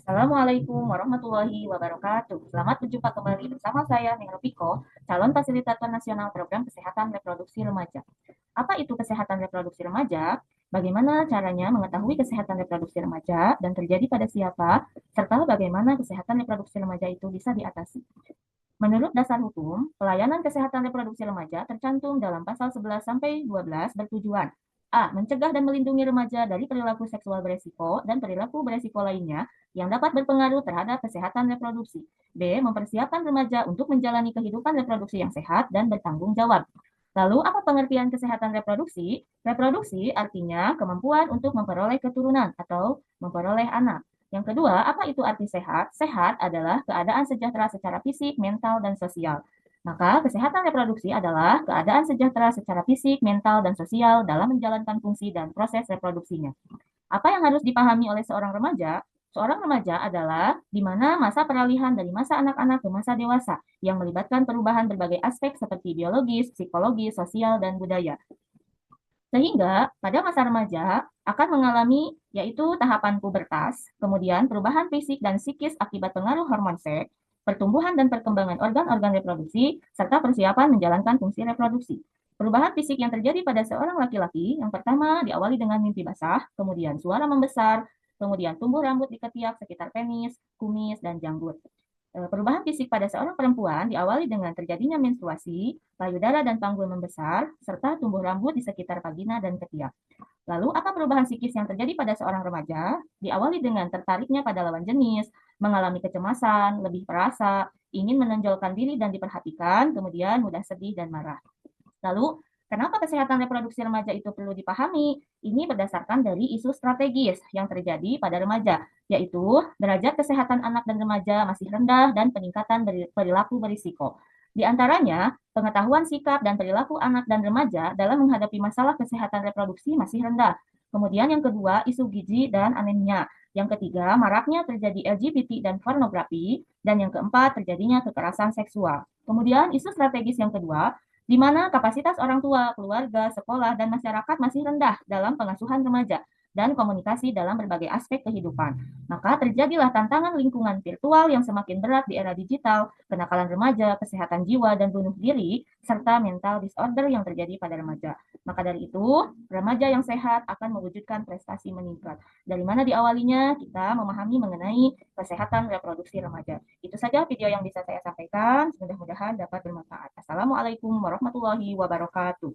Assalamualaikum warahmatullahi wabarakatuh. Selamat berjumpa kembali bersama saya, Nengro Piko, calon fasilitator nasional program kesehatan reproduksi remaja. Apa itu kesehatan reproduksi remaja? Bagaimana caranya mengetahui kesehatan reproduksi remaja dan terjadi pada siapa, serta bagaimana kesehatan reproduksi remaja itu bisa diatasi. Menurut dasar hukum, pelayanan kesehatan reproduksi remaja tercantum dalam pasal 11 sampai 12 bertujuan A. Mencegah dan melindungi remaja dari perilaku seksual beresiko dan perilaku beresiko lainnya yang dapat berpengaruh terhadap kesehatan reproduksi. B. Mempersiapkan remaja untuk menjalani kehidupan reproduksi yang sehat dan bertanggung jawab. Lalu, apa pengertian kesehatan reproduksi? Reproduksi artinya kemampuan untuk memperoleh keturunan atau memperoleh anak. Yang kedua, apa itu arti sehat? Sehat adalah keadaan sejahtera secara fisik, mental, dan sosial. Maka kesehatan reproduksi adalah keadaan sejahtera secara fisik, mental, dan sosial dalam menjalankan fungsi dan proses reproduksinya. Apa yang harus dipahami oleh seorang remaja? Seorang remaja adalah di mana masa peralihan dari masa anak-anak ke masa dewasa yang melibatkan perubahan berbagai aspek seperti biologis, psikologis, sosial, dan budaya. Sehingga pada masa remaja akan mengalami yaitu tahapan pubertas, kemudian perubahan fisik dan psikis akibat pengaruh hormon seks, pertumbuhan dan perkembangan organ-organ reproduksi, serta persiapan menjalankan fungsi reproduksi. Perubahan fisik yang terjadi pada seorang laki-laki yang pertama diawali dengan mimpi basah, kemudian suara membesar, kemudian tumbuh rambut di ketiak sekitar penis, kumis, dan janggut. Perubahan fisik pada seorang perempuan diawali dengan terjadinya menstruasi, payudara dan panggul membesar, serta tumbuh rambut di sekitar vagina dan ketiak. Lalu, apa perubahan psikis yang terjadi pada seorang remaja? Diawali dengan tertariknya pada lawan jenis, mengalami kecemasan, lebih perasa, ingin menonjolkan diri dan diperhatikan, kemudian mudah sedih dan marah. Lalu, kenapa kesehatan reproduksi remaja itu perlu dipahami? Ini berdasarkan dari isu strategis yang terjadi pada remaja, yaitu derajat kesehatan anak dan remaja masih rendah dan peningkatan perilaku berisiko. Di antaranya, pengetahuan sikap dan perilaku anak dan remaja dalam menghadapi masalah kesehatan reproduksi masih rendah. Kemudian yang kedua, isu gizi dan anemia. Yang ketiga, maraknya terjadi LGBT dan pornografi. Dan yang keempat, terjadinya kekerasan seksual. Kemudian isu strategis yang kedua, di mana kapasitas orang tua, keluarga, sekolah, dan masyarakat masih rendah dalam pengasuhan remaja dan komunikasi dalam berbagai aspek kehidupan. Maka terjadilah tantangan lingkungan virtual yang semakin berat di era digital, kenakalan remaja, kesehatan jiwa, dan bunuh diri, serta mental disorder yang terjadi pada remaja. Maka dari itu, remaja yang sehat akan mewujudkan prestasi meningkat. Dari mana diawalinya, kita memahami mengenai kesehatan reproduksi remaja. Itu saja video yang bisa saya sampaikan. Mudah-mudahan dapat bermanfaat. Assalamualaikum warahmatullahi wabarakatuh.